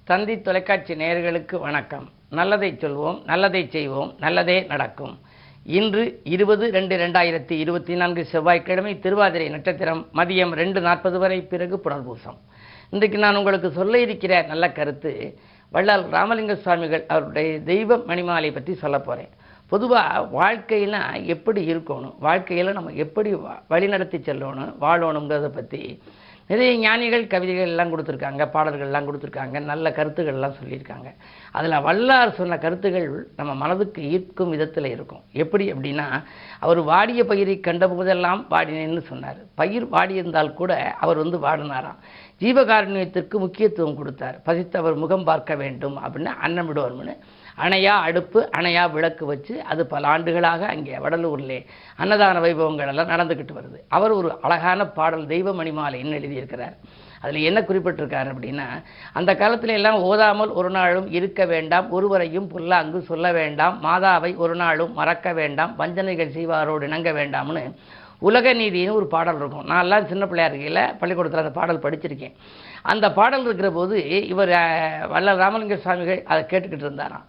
தந்தி தொலைக்காட்சி நேயர்களுக்கு வணக்கம். நல்லதை சொல்வோம், நல்லதை செய்வோம், நல்லதே நடக்கும். இன்று 20/2/2024 செவ்வாய்க்கிழமை, திருவாதிரை நட்சத்திரம், மதியம் 2:40 வரை, பிறகு புனர்பூசம். இன்றைக்கு நான் உங்களுக்கு சொல்ல இருக்கிற நல்ல கருத்து, வள்ளல் ராமலிங்க சுவாமிகள் அவருடைய தெய்வ மணிமாலை பற்றி சொல்ல போகிறேன். பொதுவாக வாழ்க்கையில் எப்படி இருக்கணும், வாழ்க்கையில் நம்ம எப்படி வழிநடத்தி செல்லணும், வாழணுங்கிறத பற்றி நிறைய ஞானிகள் கவிதைகள் எல்லாம் கொடுத்துருக்காங்க, பாடல்கள்லாம் கொடுத்துருக்காங்க, நல்ல கருத்துக்கள்லாம் சொல்லியிருக்காங்க. அதில் வல்லார் சொன்ன கருத்துகள் நம்ம மனதுக்கு ஈர்க்கும் விதத்தில் இருக்கும். எப்படி அப்படின்னா, அவர் வாடிய பயிரை கண்டபோதெல்லாம் வாடினேன்னு சொன்னார். பயிர் வாடியிருந்தால் கூட அவர் வாடினாராம். ஜீவகாருண்யத்திற்கு முக்கியத்துவம் கொடுத்தார். பசித்தவர் முகம் பார்க்க வேண்டும் அப்படின்னு அன்னம் விடுவார்னு அணையா அடுப்பு, அணையா விளக்கு வச்சு அது பல ஆண்டுகளாக அங்கே வடலூரிலே அன்னதான வைபவங்கள் எல்லாம் நடந்துக்கிட்டு வருது. அவர் ஒரு அழகான பாடல் தெய்வ மணிமாலைன்னு எழுதியிருக்கிறார். அதில் என்ன குறிப்பிட்டிருக்காரு அப்படின்னா, அந்த காலத்துல எல்லாம் ஓதாமல் ஒரு நாளும் இருக்க வேண்டாம், ஒருவரையும் புல்லாங்கு சொல்ல வேண்டாம், மாதாவை ஒரு நாளும் மறக்க வேண்டாம், வஞ்சனைகள் செய்வாரோடு இணங்க வேண்டாம்னு உலக நீதினு ஒரு பாடல் இருக்கும். நான் எல்லாம் சின்ன பிள்ளையா இருக்கையில் பள்ளிக்கூடத்தில் அந்த பாடல் படிச்சிருக்கேன். அந்த பாடல் இருக்கிற போது இவர் வள்ளல் ராமலிங்க சுவாமிகள் அதை கேட்டுக்கிட்டு இருந்தாராம்.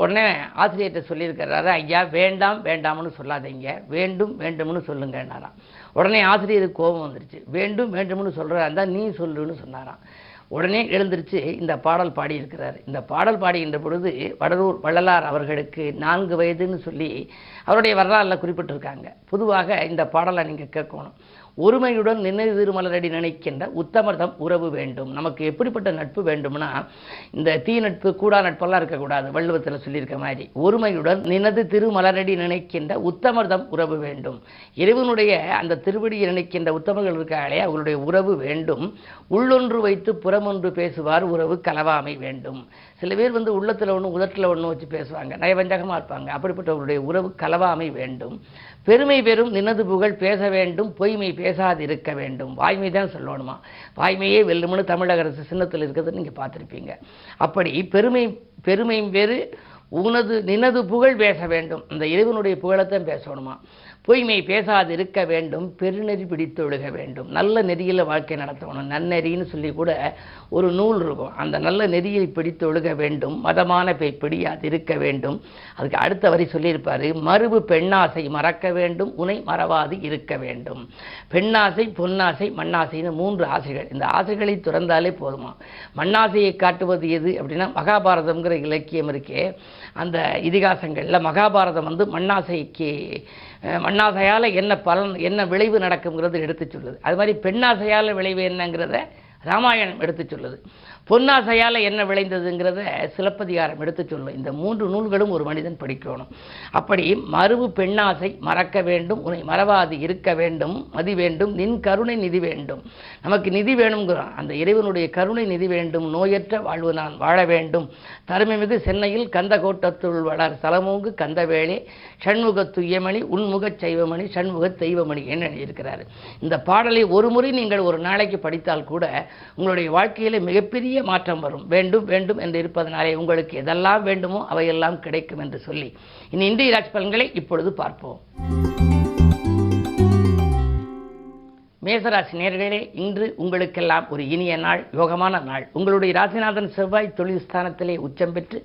உடனே ஆசிரியர்கிட்ட சொல்லியிருக்கிறாரு, ஐயா வேண்டாம் வேண்டாம்னு சொல்லாதீங்க, வேண்டும் வேண்டும்னு சொல்லுங்கன்னாராம். உடனே ஆசிரியருக்கு கோபம் வந்துருச்சு. வேண்டும் வேண்டும்னு சொல்கிறதா இருந்தால் நீ சொல்லுன்னு சொன்னாராம். உடனே எழுந்திருச்சு இந்த பாடல் பாடியிருக்கிறார். இந்த பாடல் பாடுகின்ற பொழுது வடலூர் வள்ளலார் அவர்களுக்கு 4 வயதுன்னு சொல்லி அவருடைய வரலாறுல குறிப்பிட்டிருக்காங்க. பொதுவாக இந்த பாடலை நீங்கள் கேட்கணும். ஒருமையுடன் நினைவு திருமலரடி நினைக்கின்ற உத்தமர்தம் உறவு வேண்டும். நமக்கு எப்படிப்பட்ட நட்பு வேண்டும்னா, இந்த தீ நட்பு கூடா நட்பெல்லாம் இருக்கக்கூடாது. வள்ளுவத்தில் சொல்லியிருக்க மாதிரி ஒருமையுடன் நினது திருமலரடி நினைக்கின்ற உத்தமர்தம் உறவு வேண்டும். இறைவனுடைய அந்த திருவடியை நினைக்கின்ற உத்தமர்கள் இருக்காங்களே, அவர்களுடைய உறவு வேண்டும். உள்ளொன்று வைத்து புறமொன்று பேசுவார், உறவு கலவாமை வேண்டும். சில பேர் உள்ளத்தில் ஒன்று உதட்டில் ஒன்று வச்சு பேசுவாங்க, நயவஞ்சகமாக இருப்பாங்க. அப்படிப்பட்டவருடைய உறவு கலவாமை வேண்டும். பெருமை பெறும் நினது புகழ் பேச வேண்டும், பொய்மை பேசாது இருக்க வேண்டும். வாய்மை தான் சொல்லணுமா, வாய்மையே வெல்லும்னு தமிழக அரசு சின்னத்தில் இருக்கிறது நீங்கள் பார்த்துருப்பீங்க. அப்படி பெருமை வேறு நினது புகழ் பேச வேண்டும், அந்த இறைவனுடைய புகழத்தான் பேசணுமா. பொய்மை பேசாது இருக்க வேண்டும், பெருநெறி பிடித்து ஒழுக வேண்டும். நல்ல நெறியில் வாழ்க்கை நடத்தணும். நன்னெறின்னு சொல்லி கூட ஒரு நூல் இருக்கும். அந்த நல்ல நெறியை பிடித்து ஒழுக வேண்டும், மதமான பிடியாது இருக்க வேண்டும். அதுக்கு அடுத்த வரி சொல்லியிருப்பார், மறுபு பெண்ணாசை மறக்க வேண்டும், உனை மறவாது இருக்க வேண்டும். பெண்ணாசை, பொன்னாசை, மண்ணாசைன்னு 3 ஆசைகள். இந்த ஆசைகளை துறந்தாலே போதுமா. மண்ணாசையை காட்டுவது எது அப்படின்னா, மகாபாரதம்ங்கிற இலக்கியம் இருக்கே, அந்த இதிகாசங்களில் மகாபாரதம் மண்ணாசையால் என்ன பலன், என்ன விளைவு நடக்குங்கிறது எடுத்து சொல்லுது. அது மாதிரி பெண்ணாசையால் விளைவு என்னங்கிறத ராமாயணம் எடுத்து சொல்லுது. பொன்னாசையால் என்ன விளைந்ததுங்கிறத சிலப்பதிகாரம் எடுத்து சொல்லும். இந்த 3 நூல்களும் ஒரு மனிதன் படிக்கணும். அப்படி மறுவு பெண்ணாசை மறக்க வேண்டும், உன்னை மறவாது இருக்க வேண்டும், மதி வேண்டும், நின் கருணை நிதி வேண்டும். நமக்கு நிதி வேணுங்கிறோம், அந்த இறைவனுடைய கருணை நிதி வேண்டும். நோயற்ற வாழ்வு நான் வாழ வேண்டும். தருமைமிகு சென்னையில் கந்த கோட்டத்துள் வளர் தலமூங்கு கந்தவேளே சண்முக துய்யமணி உன்முகச் சைவமணி சண்முக தெய்வமணி என்ன எழுதியிருக்கிறாரு. இந்த பாடலை ஒரு முறை நீங்கள் ஒரு நாளைக்கு படித்தால் கூட உங்களுடைய வாழ்க்கையில் மிகப்பெரிய மாற்றம் வரும். வேண்டும் வேண்டும் என்று இருப்பதனாலே உங்களுக்கு எதெல்லாம் வேண்டுமோ அவையெல்லாம் கிடைக்கும் என்று சொல்லி இனி இந்திய ராசி பலன்களை இப்பொழுது பார்ப்போம். மேசராசி நேயர்களே, இன்று உங்களுக்கெல்லாம் ஒரு இனிய நாள், யோகமான நாள். உங்களுடைய ராசிநாதன் செவ்வாய் தொழில் ஸ்தானத்திலே உச்சம் பெற்று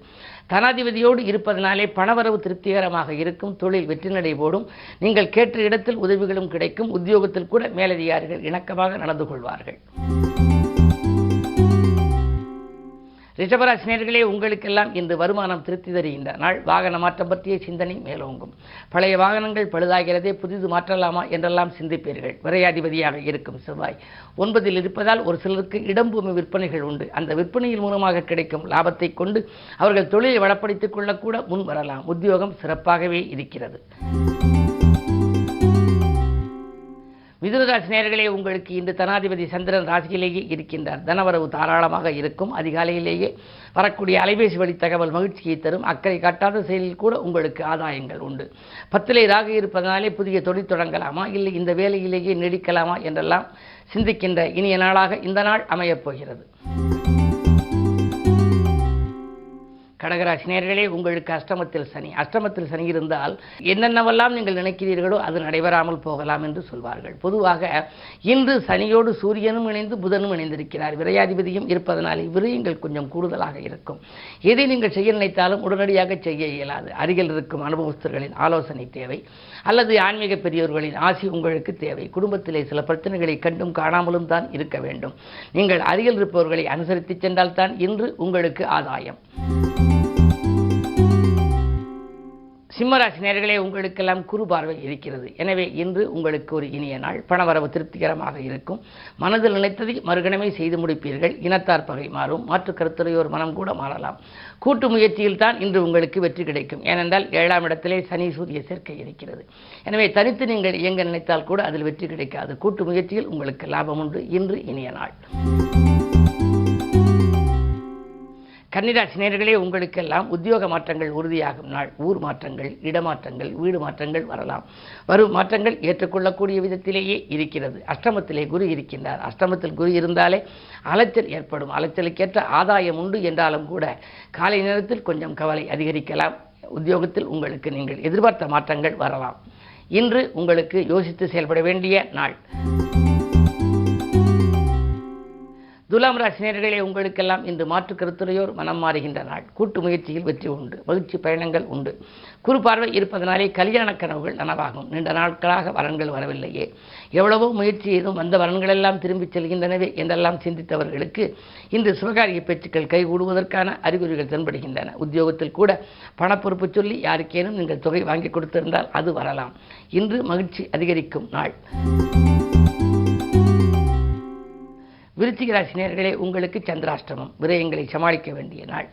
தனாதிபதியோடு இருப்பதனாலே பணவரவு திருப்திகரமாக இருக்கும். தொழில் வெற்றி நடை போடும். நீங்கள் கேட்ட இடத்தில் உதவிகளும் கிடைக்கும். உத்தியோகத்தில் கூட மேலதிகாரிகள் இணக்கமாக நடந்து கொள்வார்கள். ரிஷபராசி நேயர்களே, உங்களுக்கெல்லாம் இந்த வருமானம் திருப்தி தருகின்ற நாள். வாகன மாற்றம் பற்றிய சிந்தனை மேலோங்கும். பழைய வாகனங்கள் பழுதாகிறதே, புதிது மாற்றலாமா என்றெல்லாம் சிந்திப்பீர்கள். விரையாதிபதியாக இருக்கும் செவ்வாய் 9இல் இருப்பதால் ஒரு சிலருக்கு இடம்பூமி விற்பனைகள் உண்டு. அந்த விற்பனையின் மூலமாக கிடைக்கும் லாபத்தை கொண்டு அவர்கள் தொழிலை வளப்படுத்திக் கொள்ளக்கூட முன் வரலாம். உத்தியோகம் சிறப்பாகவே இருக்கிறது. மிதுனராசி நேயர்களே, உங்களுக்கு இன்று தனாதிபதி சந்திரன் ராசியிலேயே இருக்கின்றார். தனவரவு தாராளமாக இருக்கும். அதிகாலையிலேயே வரக்கூடிய அலைபேசி வழி தகவல் மகிழ்ச்சியை தரும். அக்கறை காட்டாத செயலில் கூட உங்களுக்கு ஆதாயங்கள் உண்டு. 10இலே ராகு இருப்பதனாலே புதிய தொழில் தொடங்கலாமா, இல்லை இந்த வேலையிலேயே நீடிக்கலாமா என்றெல்லாம் சிந்திக்கின்ற இனிய நாளாக இந்த நாள் அமையப் போகிறது. கடகராசி நேயர்களே, உங்களுக்கு அஷ்டமத்தில் சனி இருந்தால் என்னென்னவெல்லாம் நீங்கள் நினைக்கிறீர்களோ அது நடைபெறாமல் போகலாம் என்று சொல்வார்கள். பொதுவாக இன்று சனியோடு சூரியனும் இணைந்து புதனும் இணைந்திருக்கிறார். விரையாதிபதியும் இருப்பதனாலே விரயங்கள் கொஞ்சம் கூடுதலாக இருக்கும். எதை நீங்கள் செய்ய நினைத்தாலும் உடனடியாக செய்ய இயலாது. அருகில் இருக்கும் அனுபவஸ்தர்களின் ஆலோசனை தேவை, அல்லது ஆன்மீக பெரியோர்களின் ஆசி உங்களுக்கு தேவை. குடும்பத்திலே சில பிரச்சனைகளை கண்டும் காணாமலும் தான் இருக்க வேண்டும். நீங்கள் அருகில் இருப்பவர்களை அனுசரித்து சென்றால்தான் இன்று உங்களுக்கு ஆதாயம். சிம்மராசி நேயர்களே, உங்களுக்கெல்லாம் குரு பார்வை இருக்கிறது. எனவே இன்று உங்களுக்கு ஒரு இனிய நாள். பணவரவு திருப்திகரமாக இருக்கும். மனதில் நினைத்ததை மறுகணமே செய்து முடிப்பீர்கள். இனத்தார் பகை மாறும். மாற்று கருத்துரையோர் மனம் கூட மாறலாம். கூட்டு முயற்சியில் தான் இன்று உங்களுக்கு வெற்றி கிடைக்கும். ஏனென்றால் 7ஆம் இடத்திலே சனி சூரிய சேர்க்கை இருக்கிறது. எனவே தனித்து நீங்கள் இயங்க நினைத்தால் கூட அதில் வெற்றி கிடைக்காது. கூட்டு முயற்சியில் உங்களுக்கு லாபம் உண்டு. இன்று இனிய நாள். கன்னிராசி நேயர்களே, உங்களுக்கெல்லாம் உத்தியோக மாற்றங்கள் உறுதியாகும் நாள். ஊர் மாற்றங்கள், இடமாற்றங்கள், வீடு மாற்றங்கள் வரலாம். வரும் மாற்றங்கள் ஏற்றுக்கொள்ளக்கூடிய விதத்திலேயே இருக்கிறது. அஷ்டமத்திலே குரு இருக்கின்றார். அஷ்டமத்தில் குரு இருந்தாலே அலைச்சல் ஏற்படும். அலைச்சலுக்கேற்ற ஆதாயம் உண்டு என்றாலும் கூட காலை நேரத்தில் கொஞ்சம் கவலை அதிகரிக்கலாம். உத்தியோகத்தில் உங்களுக்கு நீங்கள் எதிர்பார்த்த மாற்றங்கள் வரலாம். இன்று உங்களுக்கு யோசித்து செயல்பட வேண்டிய நாள். துலாம் ராசி நேயர்களே, உங்களுக்கெல்லாம் இன்று மாற்று கருத்துரையோர் மனம் மாறுகின்ற நாள். கூட்டு முயற்சியில் வெற்றி உண்டு. மகிழ்ச்சி பயணங்கள் உண்டு. குரு பார்வை இருப்பதனாலே கல்யாண கனவுகள் நனவாகும். நீண்ட நாட்களாக வரன்கள் வரவில்லையே, எவ்வளவோ முயற்சி செய்தும் வந்த வரன்களெல்லாம் திரும்பிச் செல்கின்றனவே என்றெல்லாம் சிந்தித்தவர்களுக்கு இன்று சுபகாரிய பேச்சுக்கள் கைகூடுவதற்கான அறிகுறிகள் தென்படுகின்றன. உத்தியோகத்தில் கூட பணப்பொறுப்பு சொல்லி யாருக்கேனும் நீங்கள் தொகை வாங்கி கொடுத்திருந்தால் அது வரலாம். இன்று மகிழ்ச்சி அதிகரிக்கும் நாள். விருச்சிக ராசி நேயர்களே, உங்களுக்கு சந்திராஷ்டமம். விரயங்களை சமாளிக்க வேண்டிய நாள்.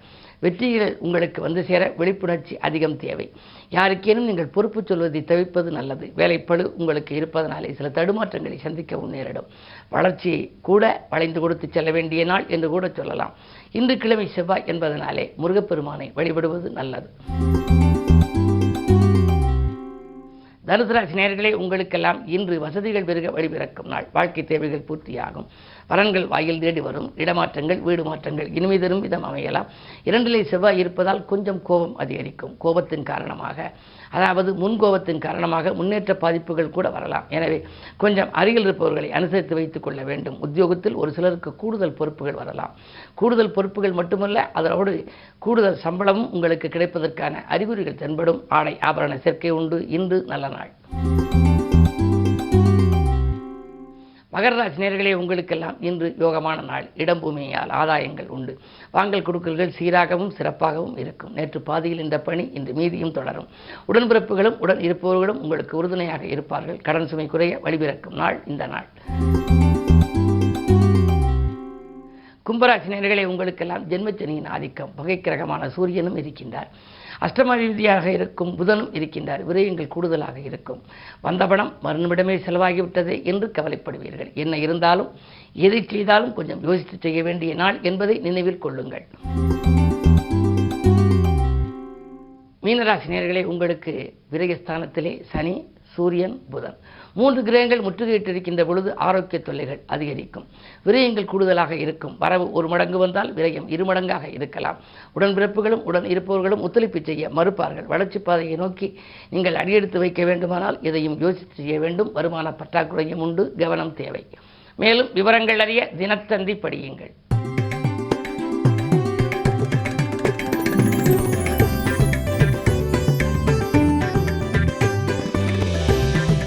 வெற்றிகள் உங்களுக்கு வந்து சேர விழிப்புணர்ச்சி அதிகம் தேவை. யாருக்கேனும் நீங்கள் பொறுப்பு சொல்வதை தவிர்ப்பது நல்லது. வேலைப்பளு உங்களுக்கு இருப்பதனாலே சில தடுமாற்றங்களை சந்திக்கவும் நேரிடும். வளர்ச்சியை கூட வளைந்து கொடுத்து செல்ல வேண்டிய நாள் என்று கூட சொல்லலாம். இன்று கிழமை செவ்வாய் என்பதனாலே முருகப்பெருமானை வழிபடுவது நல்லது. தனுசு ராசி நேயர்களே, உங்களுக்கெல்லாம் இன்று வசதிகள் பெருக வழிபிறக்கும் நாள். வாழ்க்கை தேவைகள் பூர்த்தியாகும். வரன்கள் வாயில் தேடி வரும். இடமாற்றங்கள், வீடு மாற்றங்கள் இனிமை தரும் விதம் அமையலாம். 2லே செவ்வாய் இருப்பதால் கொஞ்சம் கோபம் அதிகரிக்கும். கோபத்தின் காரணமாக, அதாவது முன்கோபத்தின் காரணமாக முன்னேற்ற பாதிப்புகள் கூட வரலாம். எனவே கொஞ்சம் அருகில் இருப்பவர்களை அனுசரித்து வைத்துக் கொள்ள வேண்டும். உத்தியோகத்தில் ஒரு சிலருக்கு கூடுதல் பொறுப்புகள் வரலாம். கூடுதல் பொறுப்புகள் மட்டுமல்ல, அதோடு கூடுதல் சம்பளமும் உங்களுக்கு கிடைப்பதற்கான அறிகுறிகள் தென்படும். ஆடை ஆபரண சேர்க்கை உண்டு. இன்று நல்ல நாள். மகர ராசி நேயர்களே, உங்களுக்கெல்லாம் இன்று யோகமான நாள். இடம் பூமியால் ஆதாயங்கள் உண்டு. வாங்கல் கொடுக்கல்கள் சீராகவும் சிறப்பாகவும் இருக்கும். நேற்று பாதியில் இந்த பணி இன்று மீதியும் தொடரும். உடன்பிறப்புகளும் உடன் இருப்பவர்களும் உங்களுக்கு உறுதுணையாக இருப்பார்கள். கடன் சுமை குறைய வழிபிறக்கும் நாள் இந்த நாள். கும்பராசி நேயர்களே, உங்களுக்கெல்லாம் ஜென்மச்சனியின் ஆதிக்கம். பகை கிரகமான சூரியனும் இருக்கின்றார். அஷ்டமாதிபதியாக இருக்கும் புதனும் இருக்கின்றார். விரயங்கள் கூடுதலாக இருக்கும். வந்த பணம் மறுநிமிடமே செலவாகிவிட்டது என்று கவலைப்படுவீர்கள். என்ன இருந்தாலும் எதை செய்தாலும் கொஞ்சம் யோசித்து செய்ய வேண்டிய நாள் என்பதை நினைவில் கொள்ளுங்கள். மீனராசி நேயர்களே, உங்களுக்கு விரயஸ்தானத்திலே சனி, சூரியன், புதன் 3 கிரகங்கள் முற்றுகையிட்டிருக்கின்ற பொழுது ஆரோக்கிய தொல்லைகள் அதிகரிக்கும். விரயங்கள் கூடுதலாக இருக்கும். வரவு 1 மடங்கு வந்தால் விரயம் 2 மடங்காக இருக்கலாம். உடன்பிறப்புகளும் உடன் இருப்பவர்களும் ஒத்துழைப்பு செய்ய மறுப்பார்கள். வளர்ச்சி பாதையை நோக்கி நீங்கள் அடியெடுத்து வைக்க வேண்டுமானால் எதையும் யோசித்து செய்ய வேண்டும். வருமான பற்றாக்குறையும் உண்டு. கவனம் தேவை. மேலும் விவரங்கள் அறிய தினத்தந்தி படியுங்கள்.